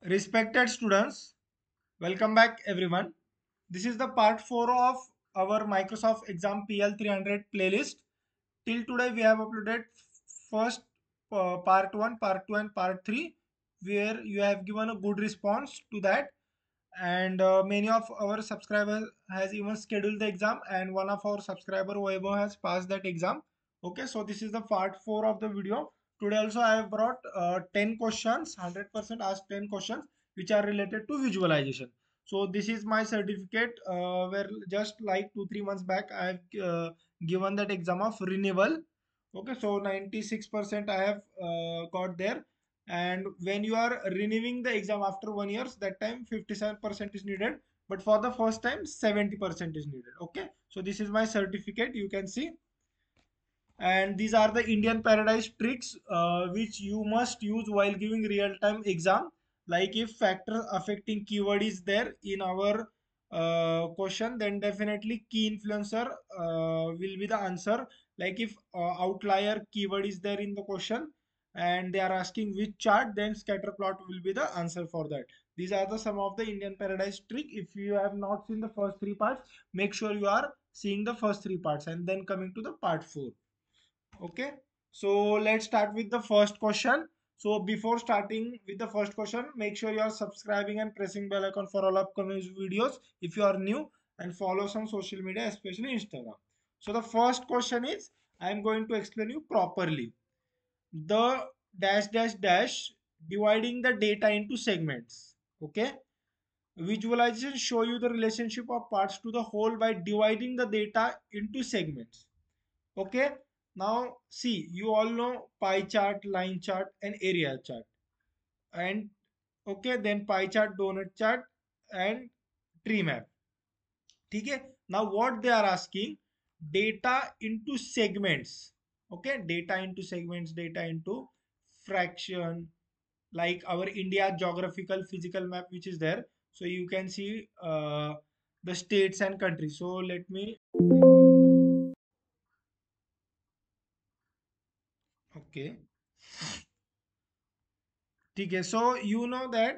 Respected students, welcome back everyone. This is the part 4 of our Microsoft Exam PL 300 playlist. Till today we have uploaded first part 1, part 2 and part 3 where you have given a good response to that, and many of our subscribers has even scheduled the exam, and one of our subscriber Weibo has passed that exam. Okay, so this is the part 4 of the video. Today also I have brought 10 questions, 100% asked 10 questions which are related to visualization. So this is my certificate where just like 2-3 months back I have given that exam of renewal. Okay, so 96% I have got there, and when you are renewing the exam after 1 year, that time 57% is needed, but for the first time 70% is needed. Okay, so this is my certificate, you can see, and these are the Indian Paradise tricks which you must use while giving real-time exam. Like if factor affecting keyword is there in our question, then definitely key influencer will be the answer. Like if outlier keyword is there in the question and they are asking which chart, then scatter plot will be the answer for that. These are the some of the Indian Paradise trick. If you have not seen the first three parts, make sure you are seeing the first three parts and then coming to the part 4. Okay, so let's start with the first question. So before starting with the first question, make sure you are subscribing and pressing bell icon for all upcoming videos if you are new, and follow some social media, especially Instagram. So the first question is, I am going to explain you properly. The dash dash dash dividing the data into segments. Okay, visualization show you the relationship of parts to the whole by dividing the data into segments. Okay, now see, you all know pie chart, line chart and area chart, and okay, then pie chart, donut chart and tree map. Okay, now what they are asking, data into segments. Okay, data into segments, data into fraction, like our India geographical physical map which is there. So you can see the states and countries. So let me okay. Okay, so you know that,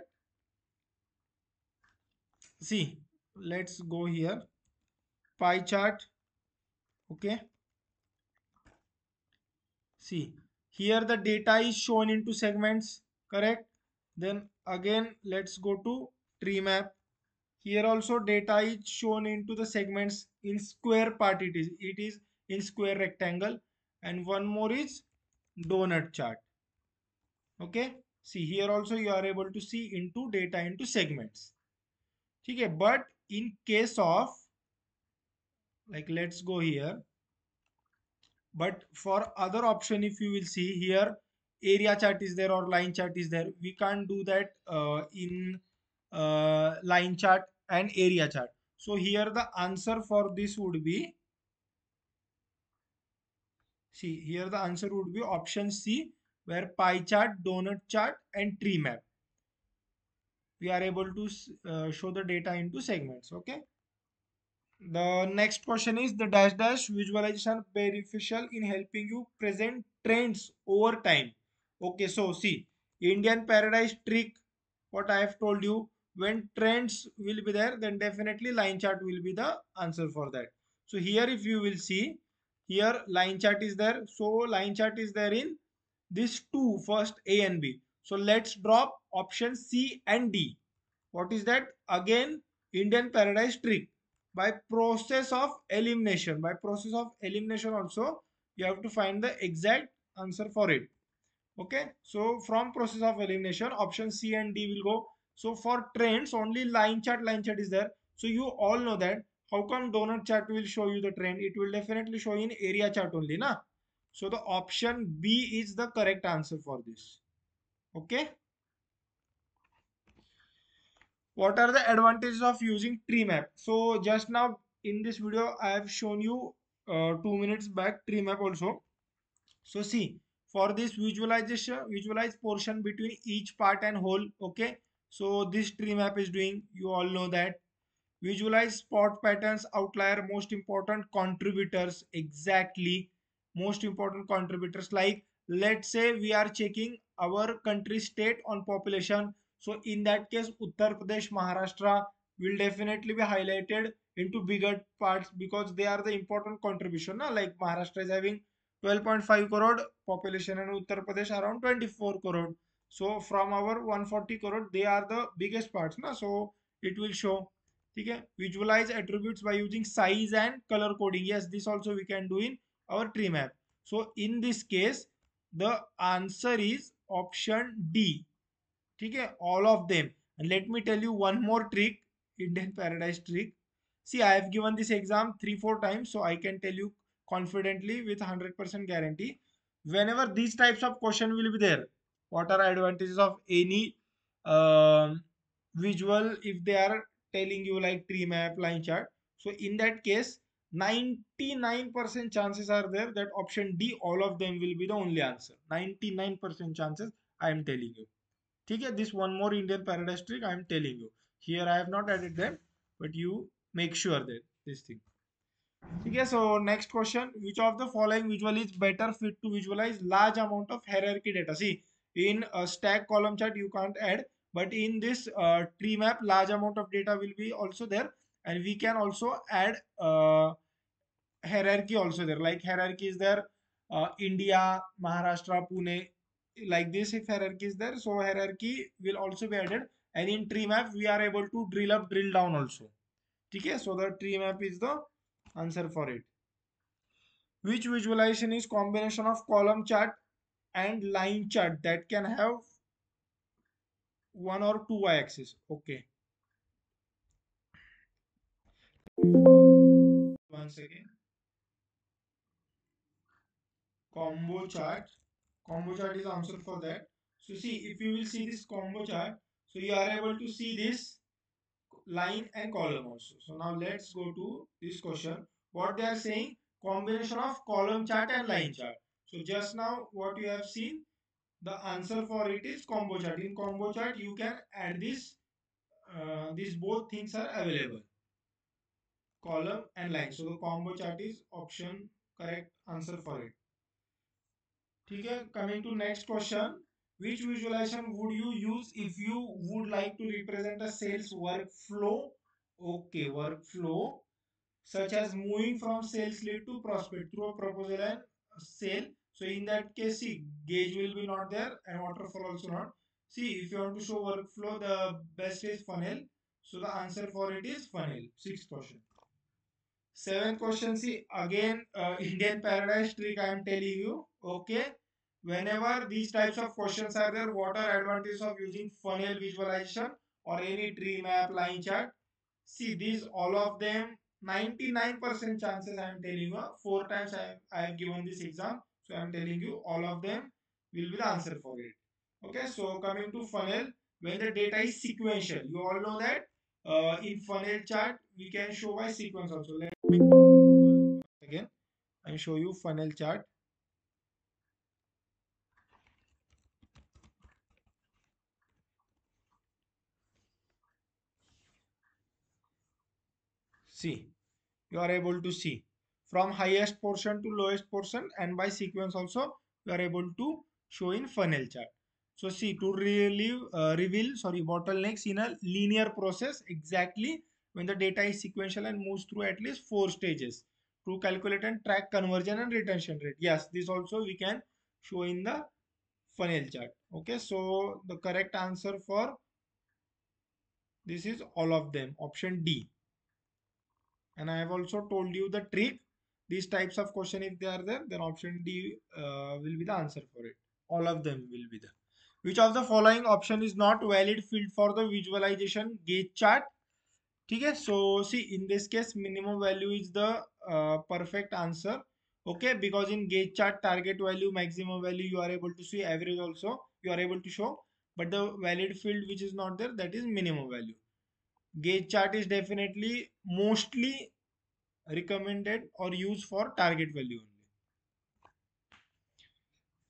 see, let's go here. Pie chart. Okay. See, here the data is shown into segments. Correct. Then again, let's go to tree map. Here also data is shown into the segments in square part. It is in square rectangle. And one more is donut chart. Okay. See, here also you are able to see into data into segments. Okay. But in case of, like, let's go here. But for other option, if you will see here, area chart is there or line chart is there, we can't do that in line chart and area chart. So here the answer for this would be, see, here the answer would be option C, where pie chart, donut chart and tree map, we are able to show the data into segments. Okay, the next question is, the dash dash visualization beneficial in helping you present trends over time. Okay, so see, Indian Paradise trick, what I have told you, when trends will be there, then definitely line chart will be the answer for that. So here if you will see, here line chart is there. So line chart is there in this two, first A and B. So let's drop option C and D. What is that? Again, Indian Paradise trick. By process of elimination. By process of elimination also, you have to find the exact answer for it. Okay. So from process of elimination, option C and D will go. So for trends, only line chart is there. So you all know that. How come donut chart will show you the trend? It will definitely show in area chart only, na? So the option B is the correct answer for this. Okay. What are the advantages of using tree map? So just now in this video I have shown you 2 minutes back tree map also. So see, for this visualization, visualize portion between each part and whole. Okay, so this tree map is doing, you all know that. Visualize spot patterns, outlier, most important contributors. Exactly, most important contributors. Like let's say we are checking our country state on population. So in that case, Uttar Pradesh, Maharashtra will definitely be highlighted into bigger parts because they are the important contribution. Na? Like Maharashtra is having 12.5 crore population and Uttar Pradesh around 24 crore. So from our 140 crore, they are the biggest parts. Na? So it will show. Okay? Visualize attributes by using size and color coding. Yes, this also we can do in our tree map. So in this case, the answer is option D. ठीक है, all of them. And let me tell you one more trick, Indian Paradise trick. See, I have given this exam 3 4 times, so I can tell you confidently with 100% guarantee, whenever these types of question will be there, what are advantages of any um visual if they are telling you like tree map, line chart. So in that case, 99% chances are there that option D, all of them will be the only answer. 99% chances, I am telling you. ठीक है, this one more Indian paradise trick I am telling you. Here I have not added them, but you make sure that this thing. ठीक है, so next question, which of the following visual is better fit to visualize large amount of hierarchy data? See, in a stack column chart you can't add, but in this tree map large amount of data will be also there, and we can also add hierarchy also there. Like hierarchy is there, India, Maharashtra, Pune, like this. If hierarchy is there, so hierarchy will also be added, and in tree map we are able to drill up, drill down also. Okay, so the tree map is the answer for it. Which visualization is combination of column chart and line chart that can have one or two y-axis? Okay, once again, combo chart. Combo chart is answer for that. So see, if you will see this combo chart, so you are able to see this line and column also. So now let's go to this question. What they are saying, combination of column chart and line chart. So just now what you have seen, the answer for it is combo chart. In combo chart you can add this, these both things are available, column and line. So the combo chart is option correct answer for it. ठीक है, coming to next question, which visualization would you use if you would like to represent a sales workflow? Okay, workflow such as moving from sales lead to prospect through a proposal and sale. So in that case, see, gauge will be not there and waterfall also not. See, if you want to show workflow, the best is funnel. So the answer for it is funnel. Sixth question. Seventh question, see, again, Indian paradise trick I am telling you. Okay. Whenever these types of questions are there, what are advantages of using funnel visualization or any tree map, line chart? See, these all of them, 99% chances I am telling you. 4 times I have given this exam. So I am telling you all of them will be the answer for it. Okay, so coming to funnel, when the data is sequential, you all know that in funnel chart we can show by sequence also. Let me go to again and show you funnel chart. See, you are able to see from highest portion to lowest portion, and by sequence also you are able to show in funnel chart. So see, to reveal sorry bottlenecks in a linear process exactly when the data is sequential and moves through at least 4 stages to calculate and track conversion and retention rate. Yes, this also we can show in the funnel chart. Okay, so the correct answer for this is all of them, option D. And I have also told you the trick. These types of question, if they are there, then option D will be the answer for it. All of them will be there. Which of the following option is not valid field for the visualization gauge chart? Okay, so see, in this case minimum value is the perfect answer. Okay, because in gauge chart target value, maximum value you are able to see, average also you are able to show, but the valid field which is not there, that is minimum value. Gauge chart is definitely mostly recommended or used for target value only.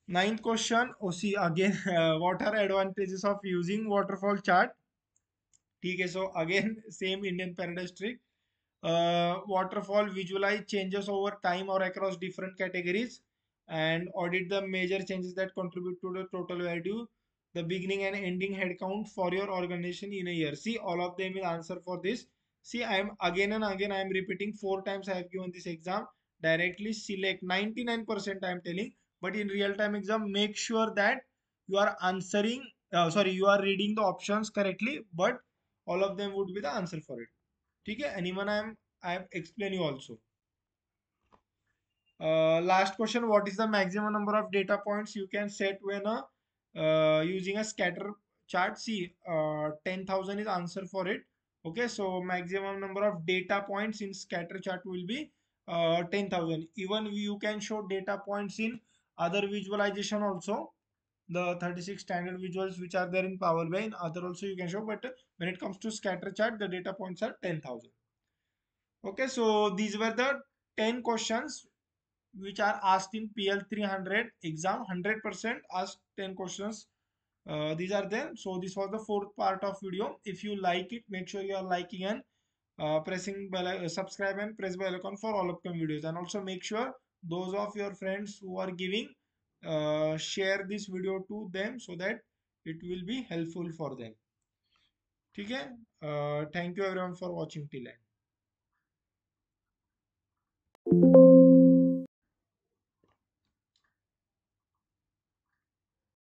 Ninth question, oh see again, what are advantages of using waterfall chart? Okay, so again same Indian paradise trick. Waterfall visualize changes over time or across different categories and audit the major changes that contribute to the total value. the beginning and ending headcount for your organization in a year. See, all of them will answer for this. See, I am again and again, I am repeating 4 times I have given this exam. Directly select 99% I am telling, but in real time exam, make sure that you are answering, sorry, you are reading the options correctly, but all of them would be the answer for it. Okay, anyone I have explained you also. Last question, what is the maximum number of data points you can set when using a scatter chart? See, 10,000 is answer for it. Okay, so maximum number of data points in scatter chart will be 10,000. Even you can show data points in other visualization also. The 36 standard visuals which are there in Power BI, in other also you can show, but when it comes to scatter chart, the data points are 10,000. Okay, so these were the 10 questions which are asked in PL 300 exam. 100% asked 10 questions. These are them. So this was the fourth part of video. If you like it, make sure you are liking and pressing bell, subscribe and press bell icon for all upcoming videos. And also make sure those of your friends who are giving, share this video to them so that it will be helpful for them. Okay. Thank you everyone for watching till end.